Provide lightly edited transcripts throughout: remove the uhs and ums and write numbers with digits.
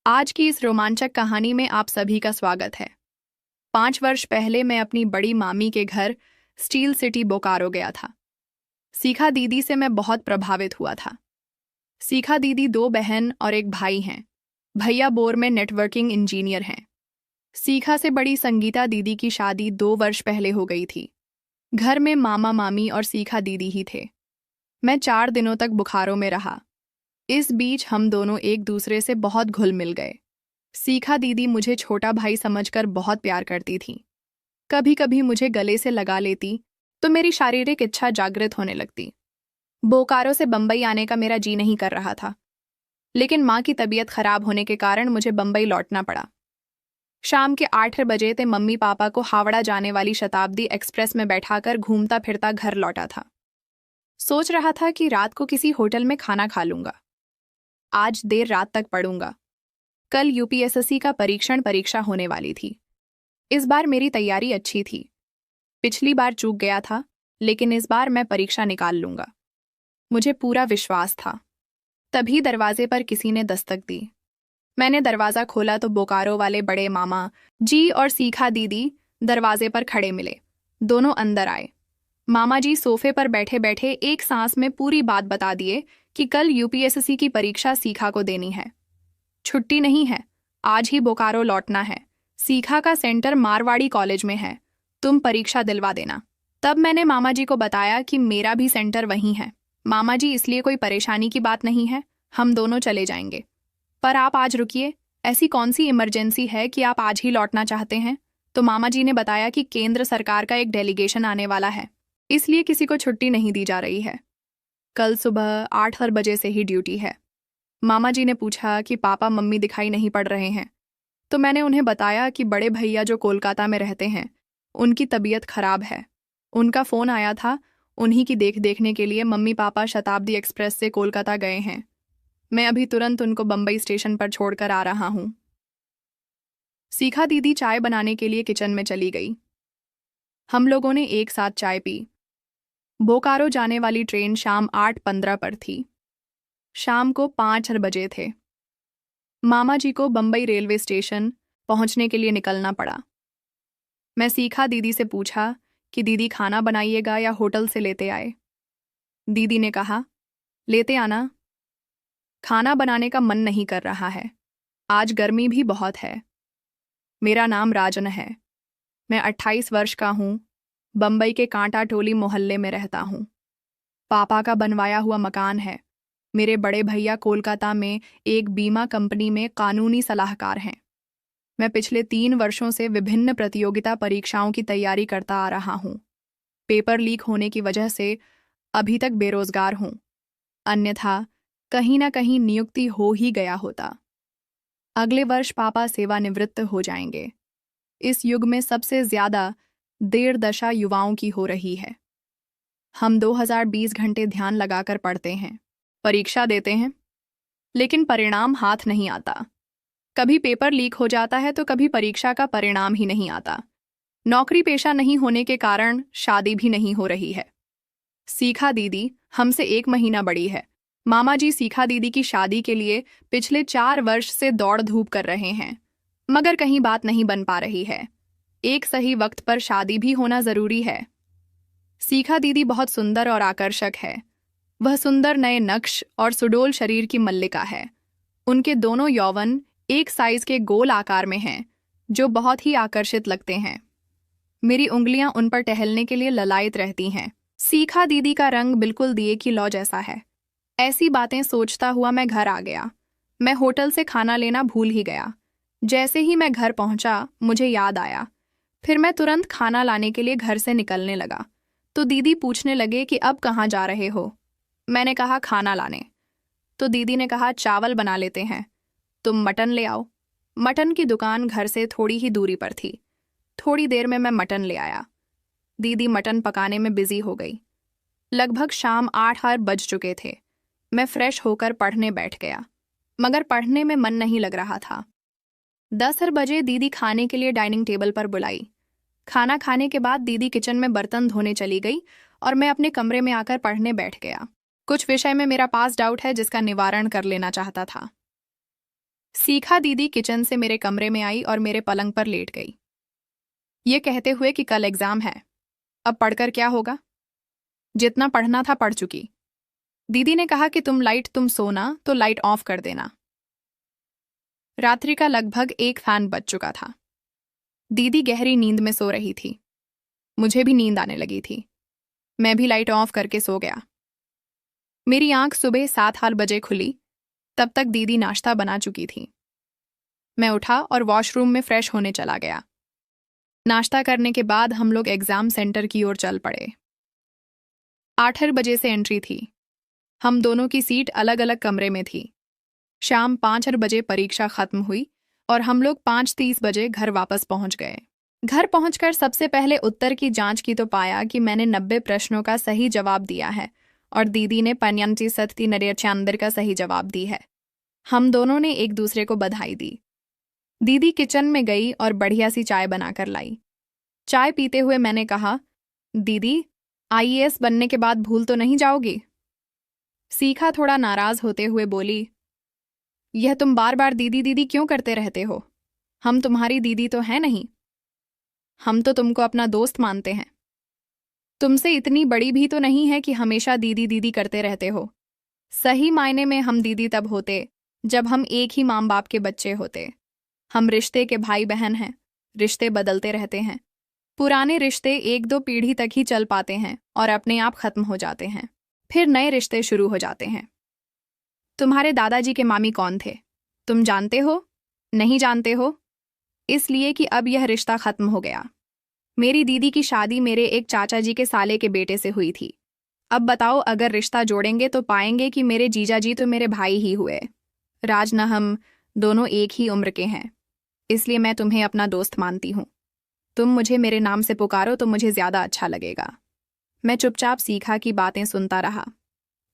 आज की इस रोमांचक कहानी में आप सभी का स्वागत है। 5 वर्ष पहले मैं अपनी बड़ी मामी के घर स्टील सिटी बोकारो गया था। सीखा दीदी से मैं बहुत प्रभावित हुआ था। सीखा दीदी 2 बहन और एक भाई हैं। भैया बोर में नेटवर्किंग इंजीनियर हैं। सीखा से बड़ी संगीता दीदी की शादी 2 वर्ष पहले हो गई थी। घर में मामा मामी और सीखा दीदी ही थे। मैं 4 दिनों तक बुखारो में रहा। इस बीच हम दोनों एक दूसरे से बहुत घुल मिल गए। सीखा दीदी मुझे छोटा भाई समझकर बहुत प्यार करती थी। कभी कभी मुझे गले से लगा लेती तो मेरी शारीरिक इच्छा जागृत होने लगती। बोकारो से बम्बई आने का मेरा जी नहीं कर रहा था, लेकिन माँ की तबीयत खराब होने के कारण मुझे बम्बई लौटना पड़ा। शाम के 8 बजे ते मम्मी पापा को हावड़ा जाने वाली शताब्दी एक्सप्रेस में बैठाकर घूमता फिरता घर लौटा था। सोच रहा था कि रात को किसी होटल में खाना खा लूंगा। आज देर रात तक पढ़ूंगा। कल यूपीएसएससी का परीक्षा होने वाली थी। इस बार मेरी तैयारी अच्छी थी। पिछली बार चूक गया था, लेकिन इस बार मैं परीक्षा निकाल लूंगा। मुझे पूरा विश्वास था। तभी दरवाजे पर किसी ने दस्तक दी। मैंने दरवाजा खोला तो बोकारो वाले बड़े मामा जी और सीखा दीदी दरवाजे पर खड़े मिले। दोनों अंदर आए। मामा जी सोफे पर बैठे बैठे एक सांस में पूरी बात बता दिए कि कल यूपीएसएससी की परीक्षा सीखा को देनी है। छुट्टी नहीं है, आज ही बोकारो लौटना है। सीखा का सेंटर मारवाड़ी कॉलेज में है, तुम परीक्षा दिलवा देना। तब मैंने मामा जी को बताया कि मेरा भी सेंटर वहीं है। मामा जी, इसलिए कोई परेशानी की बात नहीं है, हम दोनों चले जाएंगे। पर आप आज रुकिए, ऐसी कौन सी इमरजेंसी है कि आप आज ही लौटना चाहते हैं? तो मामा जी ने बताया कि केंद्र सरकार का एक डेलीगेशन आने वाला है, इसलिए किसी को छुट्टी नहीं दी जा रही है। कल सुबह 8 बजे से ही ड्यूटी है। मामा जी ने पूछा कि पापा मम्मी दिखाई नहीं पड़ रहे हैं, तो मैंने उन्हें बताया कि बड़े भैया जो कोलकाता में रहते हैं, उनकी तबीयत खराब है। उनका फ़ोन आया था, उन्हीं की देखने के लिए मम्मी पापा शताब्दी एक्सप्रेस से कोलकाता गए हैं। मैं अभी तुरंत उनको बम्बई स्टेशन पर छोड़कर आ रहा हूँ। सीखा दीदी चाय बनाने के लिए किचन में चली गई। हम लोगों ने एक साथ चाय पी। बोकारो जाने वाली ट्रेन शाम 8:15 पर थी। शाम को 5 बजे थे। मामा जी को बम्बई रेलवे स्टेशन पहुंचने के लिए निकलना पड़ा। मैं सीखा दीदी से पूछा कि दीदी खाना बनाइएगा या होटल से लेते आए। दीदी ने कहा, लेते आना। खाना बनाने का मन नहीं कर रहा है, आज गर्मी भी बहुत है। मेरा नाम राजन है। मैं 28 वर्ष का हूँ। बम्बई के कांटा टोली मोहल्ले में रहता हूँ। पापा का बनवाया हुआ मकान है। मेरे बड़े भैया कोलकाता में एक बीमा कंपनी में कानूनी सलाहकार हैं। मैं पिछले 3 वर्षों से विभिन्न प्रतियोगिता परीक्षाओं की तैयारी करता आ रहा हूँ। पेपर लीक होने की वजह से अभी तक बेरोजगार हूँ, अन्यथा कहीं ना कहीं नियुक्ति हो ही गया होता। अगले वर्ष पापा सेवानिवृत्त हो जाएंगे। इस युग में सबसे ज्यादा देर दशा युवाओं की हो रही है। हम 2020 घंटे ध्यान लगाकर पढ़ते हैं, परीक्षा देते हैं, लेकिन परिणाम हाथ नहीं आता। कभी पेपर लीक हो जाता है तो कभी परीक्षा का परिणाम ही नहीं आता। नौकरी पेशा नहीं होने के कारण शादी भी नहीं हो रही है। सीखा दीदी हमसे 1 महीना बड़ी है। मामा जी सीखा दीदी की शादी के लिए पिछले 4 वर्ष से दौड़ धूप कर रहे हैं, मगर कहीं बात नहीं बन पा रही है। एक सही वक्त पर शादी भी होना जरूरी है। सीखा दीदी बहुत सुंदर और आकर्षक है। वह सुंदर नए नक्श और सुडोल शरीर की मल्लिका है। उनके दोनों यौवन एक साइज के गोल आकार में हैं, जो बहुत ही आकर्षित लगते हैं। मेरी उंगलियां उन पर टहलने के लिए ललायत रहती हैं। सीखा दीदी का रंग बिल्कुल दिए की लौ जैसा है। ऐसी बातें सोचता हुआ मैं घर आ गया। मैं होटल से खाना लेना भूल ही गया। जैसे ही मैं घर पहुंचा, मुझे याद आया। फिर मैं तुरंत खाना लाने के लिए घर से निकलने लगा, तो दीदी पूछने लगे कि अब कहाँ जा रहे हो। मैंने कहा खाना लाने। तो दीदी ने कहा चावल बना लेते हैं, तुम मटन ले आओ। मटन की दुकान घर से थोड़ी ही दूरी पर थी। थोड़ी देर में मैं मटन ले आया। दीदी मटन पकाने में बिजी हो गई। लगभग शाम 8 बज चुके थे। मैं फ्रेश होकर पढ़ने बैठ गया, मगर पढ़ने में मन नहीं लग रहा था। 10 बजे दीदी खाने के लिए डाइनिंग टेबल पर बुलाई। खाना खाने के बाद दीदी किचन में बर्तन धोने चली गई और मैं अपने कमरे में आकर पढ़ने बैठ गया। कुछ विषय में मेरा पास डाउट है, जिसका निवारण कर लेना चाहता था। सीखा दीदी किचन से मेरे कमरे में आई और मेरे पलंग पर लेट गई, ये कहते हुए कि कल एग्जाम है, अब पढ़कर क्या होगा। जितना पढ़ना था पढ़ चुकी। दीदी ने कहा कि तुम सोना तो लाइट ऑफ कर देना। रात्रि का लगभग 1 फैन बज चुका था। दीदी गहरी नींद में सो रही थी। मुझे भी नींद आने लगी थी। मैं भी लाइट ऑफ करके सो गया। मेरी आंख सुबह 7 बजे खुली। तब तक दीदी नाश्ता बना चुकी थी। मैं उठा और वॉशरूम में फ्रेश होने चला गया। नाश्ता करने के बाद हम लोग एग्जाम सेंटर की ओर चल पड़े। 8 बजे से एंट्री थी। हम दोनों की सीट अलग अलग कमरे में थी। शाम 5 बजे परीक्षा खत्म हुई और हम लोग 5:30 बजे घर वापस पहुंच गए। घर पहुंचकर सबसे पहले उत्तर की जांच की तो पाया कि मैंने 90 प्रश्नों का सही जवाब दिया है और दीदी ने 95 का सही जवाब दी है। हम दोनों ने एक दूसरे को बधाई दी। दीदी किचन में गई और बढ़िया सी चाय बनाकर लाई। चाय पीते हुए मैंने कहा, दीदी आईएएस बनने के बाद भूल तो नहीं जाओगी? सीखा थोड़ा नाराज होते हुए बोली, यह तुम बार बार दीदी दीदी क्यों करते रहते हो? हम तुम्हारी दीदी तो हैं नहीं। हम तो तुमको अपना दोस्त मानते हैं। तुमसे इतनी बड़ी भी तो नहीं है कि हमेशा दीदी दीदी करते रहते हो। सही मायने में हम दीदी तब होते जब हम एक ही माँ बाप के बच्चे होते। हम रिश्ते के भाई बहन हैं। रिश्ते बदलते रहते हैं। पुराने रिश्ते 1-2 पीढ़ी तक ही चल पाते हैं और अपने आप खत्म हो जाते हैं। फिर नए रिश्ते शुरू हो जाते हैं। तुम्हारे दादाजी के मामी कौन थे? तुम जानते हो? नहीं जानते हो? इसलिए कि अब यह रिश्ता खत्म हो गया। मेरी दीदी की शादी मेरे एक चाचा जी के साले के बेटे से हुई थी। अब बताओ, अगर रिश्ता जोड़ेंगे तो पाएंगे कि मेरे जीजा जी तो मेरे भाई ही हुए। राज न हम दोनों एक ही उम्र के हैं, इसलिए मैं तुम्हें अपना दोस्त मानती हूँ। तुम मुझे मेरे नाम से पुकारो तो मुझे ज्यादा अच्छा लगेगा। मैं चुपचाप सीखा की बातें सुनता रहा।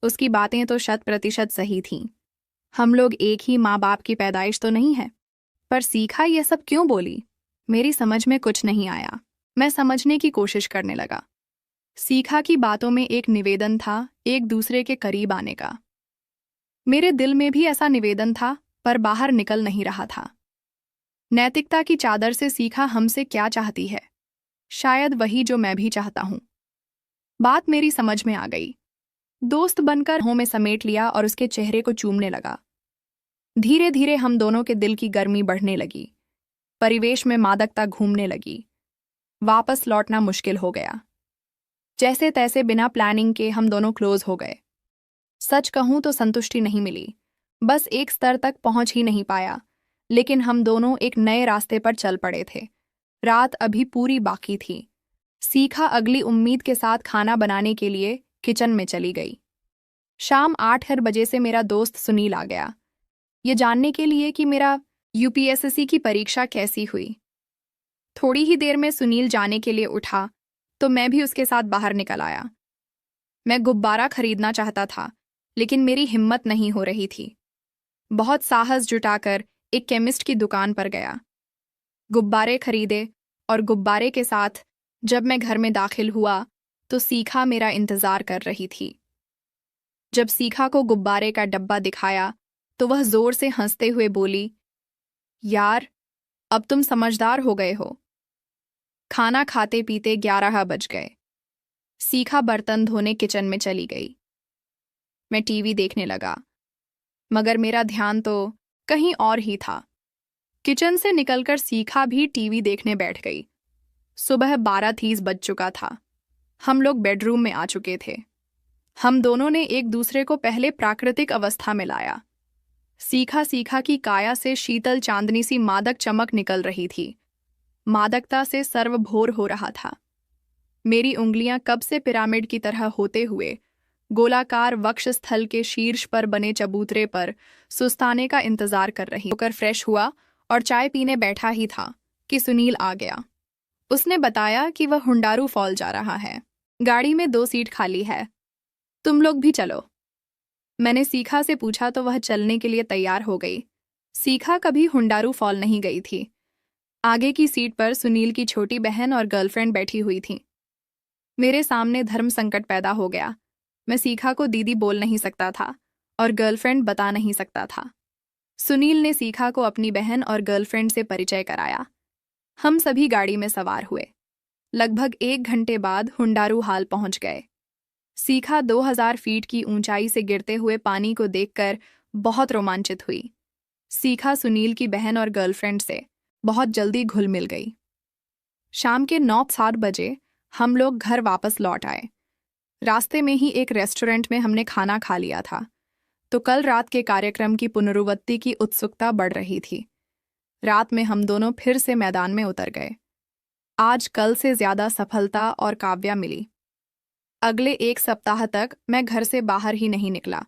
उसकी बातें तो 100% सही थीं। हम लोग एक ही माँ बाप की पैदाइश तो नहीं है। पर सीखा ये सब क्यों बोली? मेरी समझ में कुछ नहीं आया। मैं समझने की कोशिश करने लगा। सीखा की बातों में एक निवेदन था, एक दूसरे के करीब आने का। मेरे दिल में भी ऐसा निवेदन था, पर बाहर निकल नहीं रहा था। नैतिकता की चादर से सीखा हमसे क्या चाहती है? शायद वही जो मैं भी चाहता हूं। बात मेरी समझ में आ गई। दोस्त बनकर हों में समेट लिया और उसके चेहरे को चूमने लगा। धीरे धीरे हम दोनों के दिल की गर्मी बढ़ने लगी। परिवेश में मादकता घूमने लगी। वापस लौटना मुश्किल हो गया। जैसे तैसे बिना प्लानिंग के हम दोनों क्लोज हो गए। सच कहूं तो संतुष्टि नहीं मिली। बस एक स्तर तक पहुंच ही नहीं पाया, लेकिन हम दोनों एक नए रास्ते पर चल पड़े थे। रात अभी पूरी बाकी थी। सीखा अगली उम्मीद के साथ खाना बनाने के लिए किचन में चली गई। शाम 8 बजे से मेरा दोस्त सुनील आ गया, ये जानने के लिए कि मेरा यूपीएससी की परीक्षा कैसी हुई। थोड़ी ही देर में सुनील जाने के लिए उठा तो मैं भी उसके साथ बाहर निकल आया। मैं गुब्बारा खरीदना चाहता था, लेकिन मेरी हिम्मत नहीं हो रही थी। बहुत साहस जुटाकर एक केमिस्ट की दुकान पर गया। गुब्बारे खरीदे और गुब्बारे के साथ जब मैं घर में दाखिल हुआ तो सीखा मेरा इंतजार कर रही थी। जब सीखा को गुब्बारे का डब्बा दिखाया तो वह जोर से हंसते हुए बोली, यार अब तुम समझदार हो गए हो। खाना खाते पीते 11 बज गए। सीखा बर्तन धोने किचन में चली गई। मैं टीवी देखने लगा, मगर मेरा ध्यान तो कहीं और ही था। किचन से निकलकर सीखा भी टीवी देखने बैठ गई। सुबह 12:30 बज चुका था। हम लोग बेडरूम में आ चुके थे। हम दोनों ने एक दूसरे को पहले प्राकृतिक अवस्था में लाया। सीखा की काया से शीतल चांदनी सी मादक चमक निकल रही थी। मादकता से सर्वभोर हो रहा था। मेरी उंगलियां कब से पिरामिड की तरह होते हुए गोलाकार वक्षस्थल के शीर्ष पर बने चबूतरे पर सुस्ताने का इंतजार कर रही होकर फ्रेश हुआ और चाय पीने बैठा ही था कि सुनील आ गया। उसने बताया कि वह हुंडारू फॉल जा रहा है। गाड़ी में 2 सीट खाली है, तुम लोग भी चलो। मैंने सीखा से पूछा तो वह चलने के लिए तैयार हो गई। सीखा कभी हुंडारू फॉल नहीं गई थी। आगे की सीट पर सुनील की छोटी बहन और गर्लफ्रेंड बैठी हुई थी। मेरे सामने धर्म संकट पैदा हो गया। मैं सीखा को दीदी बोल नहीं सकता था और गर्लफ्रेंड बता नहीं सकता था। सुनील ने सीखा को अपनी बहन और गर्लफ्रेंड से परिचय कराया। हम सभी गाड़ी में सवार हुए। लगभग 1 घंटे बाद हुंडारू हाल पहुंच गए। सीखा 2000 फीट की ऊंचाई से गिरते हुए पानी को देखकर बहुत रोमांचित हुई। सीखा सुनील की बहन और गर्लफ्रेंड से बहुत जल्दी घुल मिल गई। शाम के 9-7 बजे हम लोग घर वापस लौट आए। रास्ते में ही एक रेस्टोरेंट में हमने खाना खा लिया था, तो कल रात के कार्यक्रम की पुनरावृत्ति की उत्सुकता बढ़ रही थी। रात में हम दोनों फिर से मैदान में उतर गए। आज कल से ज्यादा सफलता और काव्या मिली। अगले 1 सप्ताह तक मैं घर से बाहर ही नहीं निकला।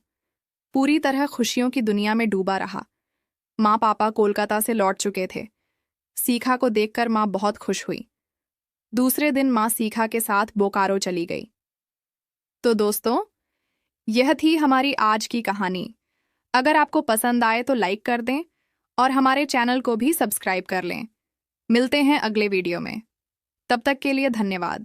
पूरी तरह खुशियों की दुनिया में डूबा रहा। माँ पापा कोलकाता से लौट चुके थे। सीखा को देखकर माँ बहुत खुश हुई। दूसरे दिन माँ सीखा के साथ बोकारो चली गई। तो दोस्तों, यह थी हमारी आज की कहानी। अगर आपको पसंद आए तो लाइक कर दें और हमारे चैनल को भी सब्सक्राइब कर लें। मिलते हैं अगले वीडियो में। तब तक के लिए धन्यवाद।